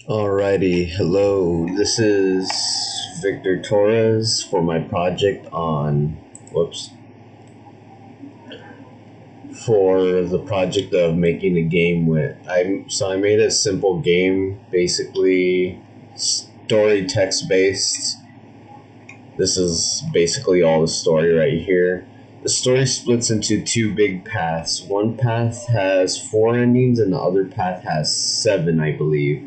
Alrighty, hello. This is Victor Torres for my project on, whoops, for the project of making a game with. I made a simple game, basically story text based. This is basically all the story right here. The story splits into two big paths. One path has four endings, and the other path has seven, I believe,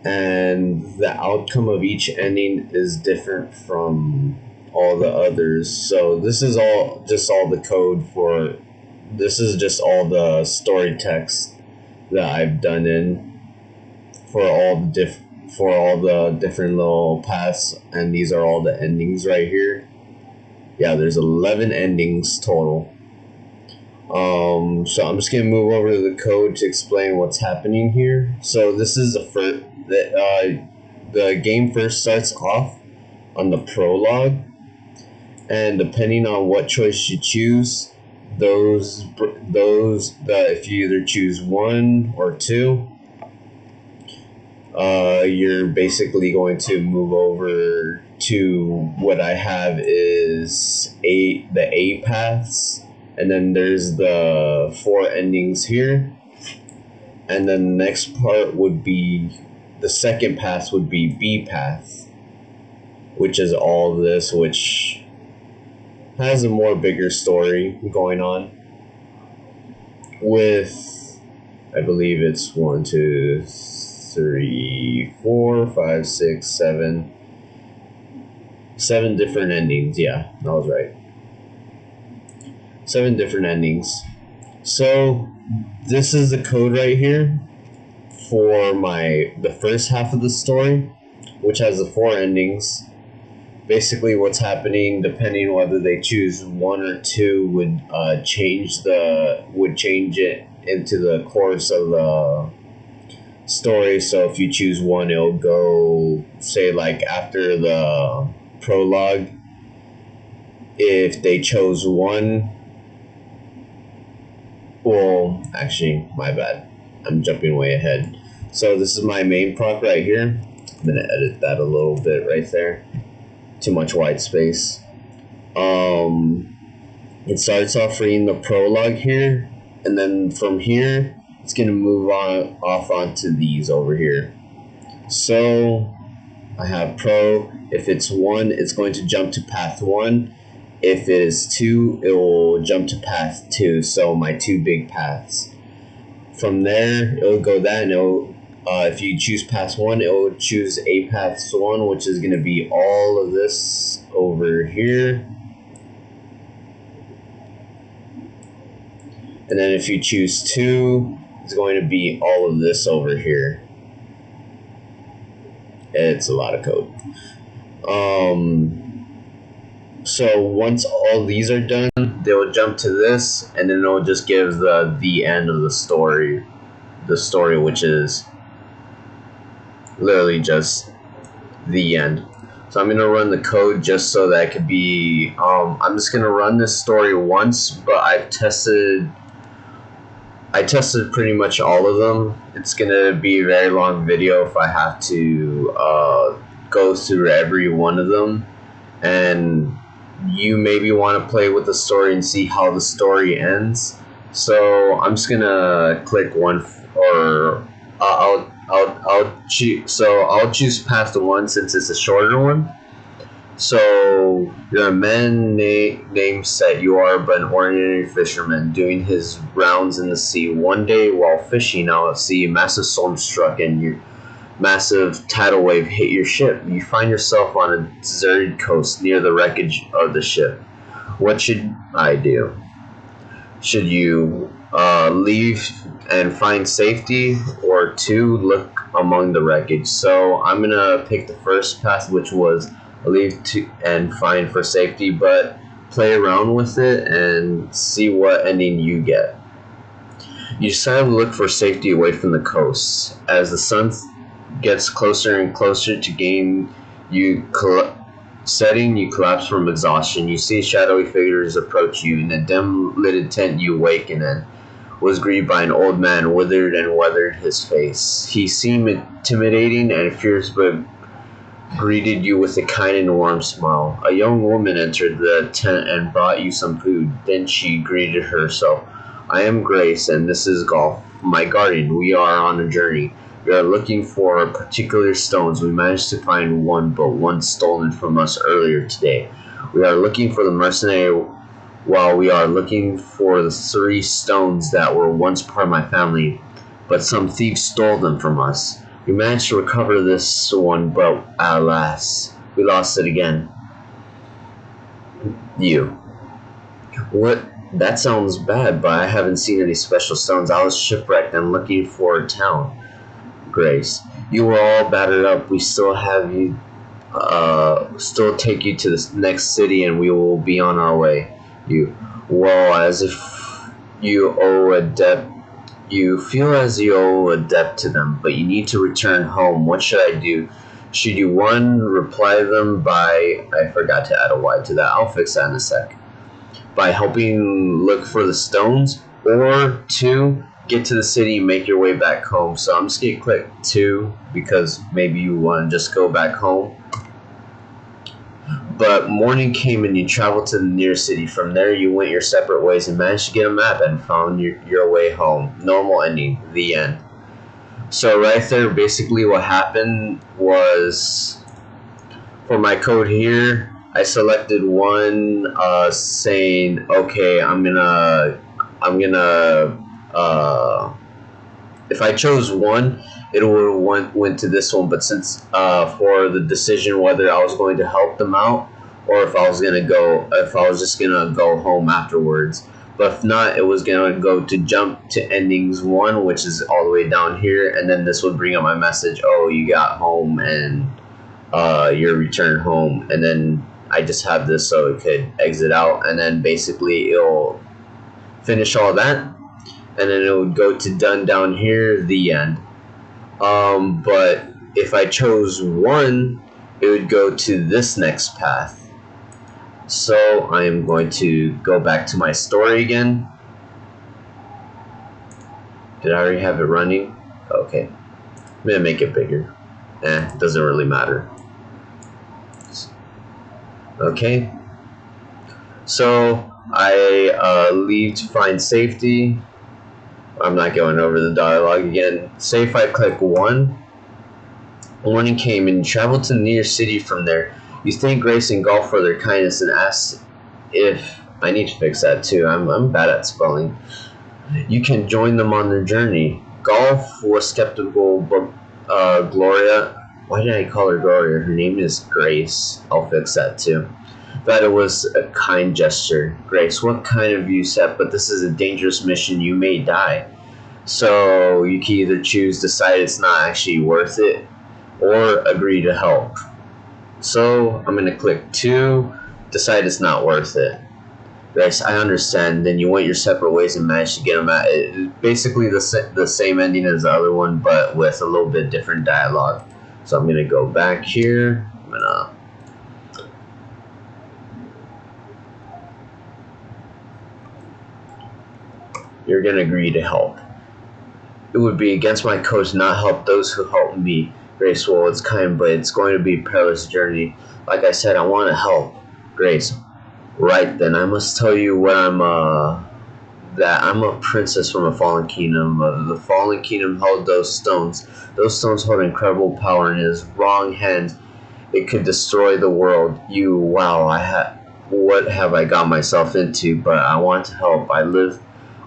and the outcome of each ending is different from all the others. So this is all the code for this is just all the story text that I've done in for all the different little paths, and these are all the endings right here. Yeah, there's 11 endings total. So I'm just gonna move over to the code to explain what's happening here. So this is the game first starts off on the prologue, and depending on what choice you choose, if you either choose one or two, you're basically going to move over to what I have is the A paths, and then there's the four endings here, and then the next part would be the second path would be B path, which is all this, which has a more bigger story going on with, I believe it's 1, 2, 3, 4, 5, 6, 7 different endings. Yeah, that was right. 7 different endings. So this is the code right here for the first half of the story, which has the 4 endings. Basically what's happening, depending whether they choose 1 or 2, would change it into the course of the story. So if you choose 1, it'll go, say, like after the prologue. If they chose 1, well, actually, my bad, I'm jumping way ahead. So this is my main proc right here. I'm gonna edit that a little bit right there. Too much white space. It starts off reading the prologue here, and then from here it's gonna move off onto these over here. So I have pro. If it's 1, it's going to jump to path 1. If it is 2, it will jump to path 2. So my 2 big paths. From there, it'll go that, and if you choose path 1, it will choose A path 1, which is going to be all of this over here. And then if you choose 2, it's going to be all of this over here. It's a lot of code. So once all these are done, they'll jump to this, and then it'll just give the end of the story. The story, which is literally just the end. So I'm gonna run the code just so that it could be. I'm just gonna run this story once, but I tested pretty much all of them. It's gonna be a very long video if I have to go through every one of them, and you maybe want to play with the story and see how the story ends. So I'm just gonna click one, or I'll choose. So I'll choose path 1 since it's a shorter one. So you're a man named Set. You are but an ordinary fisherman doing his rounds in the sea. One day, while fishing out at sea, a massive storm struck, and your massive tidal wave hit your ship. You find yourself on a deserted coast near the wreckage of the ship. What should I do? Should you leave and find safety, or 2, look among the wreckage? So I'm gonna pick the first path, which was leave to and find for safety, but play around with it and see what ending you get. You decide to look for safety away from the coast. As the sun gets closer and closer to gain setting, you collapse from exhaustion. You see shadowy figures approach you. In a dim lighted tent you awaken in. was greeted by an old man, withered and weathered his face. He seemed intimidating and fierce, but greeted you with a kind and warm smile. A young woman entered the tent and brought you some food. Then she greeted herself. I am Grace, and this is Golf, my guardian. We are on a journey. We are looking for particular stones. We managed to find one, but one stolen from us earlier today. We are looking for the mercenary, while we are looking for the 3 stones that were once part of my family, but some thieves stole them from us. We managed to recover this one, but alas, we lost it again. You. What? That sounds bad, but I haven't seen any special stones. I was shipwrecked and looking for a town. Grace. You were all battered up. We still have you, still take you to the next city, and we will be on our way. You. Well, as if you owe a debt. You feel as you owe a debt to them, but you need to return home. What should I do? Should you 1, reply them by... I forgot to add a Y to that. I'll fix that in a sec. By helping look for the stones, or 2, get to the city and make your way back home. So I'm just going to click 2 because maybe you want to just go back home. But morning came and you traveled to the nearest city. From there you went your separate ways and managed to get a map and found your way home. Normal ending. The end. So right there, basically what happened was, for my code here, I selected one saying, okay, I'm gonna if I chose 1, it would have went to this one, but since for the decision whether I was going to help them out or if I was just gonna go home afterwards. But if not, it was gonna go to jump to endings 1, which is all the way down here, and then this would bring up my message, oh, you got home and your return home, and then I just have this so it could exit out, and then basically it'll finish all that, and then it would go to done down here, the end. But if I chose 1, it would go to this next path. So I am going to go back to my story again. Did I already have it running? Okay. I'm gonna make it bigger. Doesn't really matter. Okay. So I leave to find safety. I'm not going over the dialogue again. Say if I click 1, morning came and traveled to the nearest city. From there, you thank Grace and Golf for their kindness and asked if I need to fix that too. I'm bad at spelling. You can join them on their journey. Golf was skeptical, but Gloria. Why did I call her Gloria? Her name is Grace. I'll fix that too. That it was a kind gesture. Grace, what kind of you said, but this is a dangerous mission, you may die. So you can either decide it's not actually worth it, or agree to help. So I'm going to click 2, decide it's not worth it. Grace, I understand. Then you went your separate ways and managed to get them at it. Basically the same ending as the other one, but with a little bit different dialogue. So I'm going to go back here. I'm going to... You're going to agree to help. It would be against my code to not help those who help me. Grace, well, it's kind, but it's going to be a perilous journey. Like I said, I want to help. Grace, right then, I must tell you what that I'm a princess from a fallen kingdom. The fallen kingdom held those stones. Those stones hold incredible power in his wrong hands. It could destroy the world. What have I got myself into? But I want to help. I live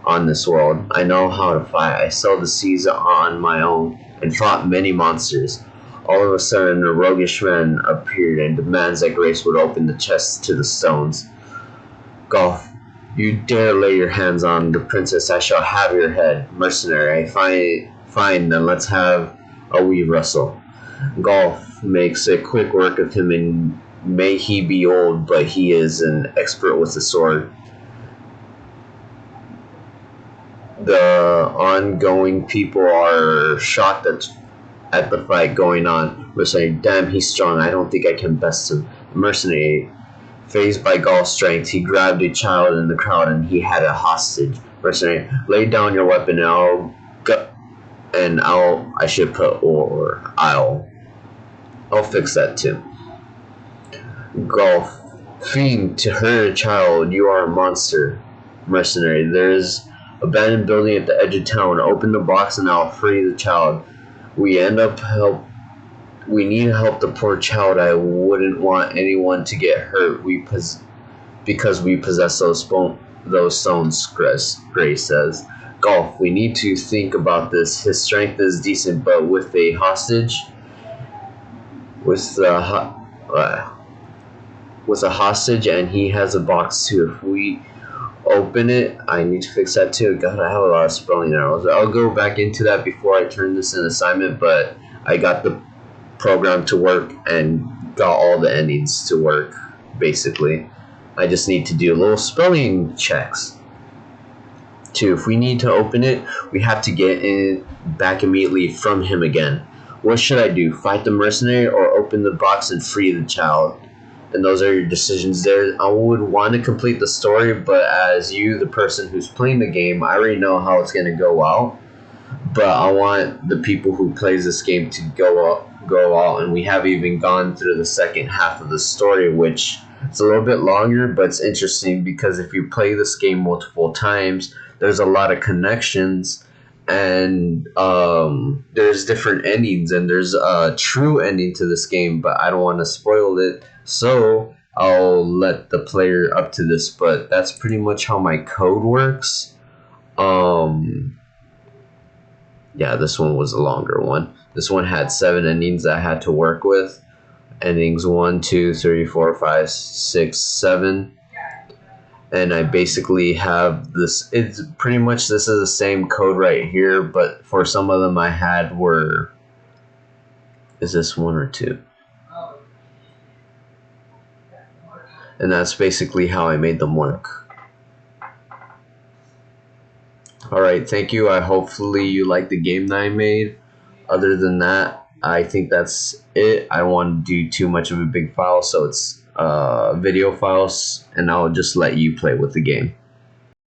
on this world. I know how to fight. I sailed the seas on my own and fought many monsters. All of a sudden, a roguish man appeared and demands that Grace would open the chest to the stones. Golf, you dare lay your hands on the princess, I shall have your head. Mercenary, fine, then let's have a wee wrestle. Golf makes a quick work of him, and may he be old, but he is an expert with the sword. The ongoing people are shocked at the fight going on. We're saying, damn, he's strong. I don't think I can best him. The mercenary, phased by Golf's strength, he grabbed a child in the crowd and he had a hostage. Mercenary, lay down your weapon and I'll go. And I should put or I'll fix that too. Golf. Fiend, to hurt a child, you are a monster. Mercenary, there's abandoned building at the edge of town. Open the box and I'll free the child. We need help the poor child. I wouldn't want anyone to get hurt. Because we possess those stones, Grace says. Golf, we need to think about this. His strength is decent, but with a hostage, with a hostage, and he has a box too. If we open it, I need to fix that too. God, I have a lot of spelling errors. I'll go back into that before I turn this in assignment, but I got the program to work and got all the endings to work, basically. I just need to do little spelling checks. Too. If we need to open it, we have to get it back immediately from him again. What should I do? Fight the mercenary or open the box and free the child? And those are your decisions there. I would want to complete the story, but as you, the person who's playing the game, I already know how it's going to go out. But I want the people who plays this game to go out, and we haven't even gone through the second half of the story, which is a little bit longer, but it's interesting because if you play this game multiple times, there's a lot of connections, and there's different endings, and there's a true ending to this game, but I don't want to spoil it, so I'll let the player up to this. But that's pretty much how my code works. Yeah, this one was a longer one. This one had 7 endings I had to work with. Endings 1, 2, 3, 4, 5, 6, 7. And I basically have this. It's pretty much, this is the same code right here, but for some of them I had were. Is this 1 or 2? And that's basically how I made them work. Alright, thank you. Hopefully you like the game that I made. Other than that, I think that's it. I don't want to do too much of a big file, so it's video files, and I'll just let you play with the game.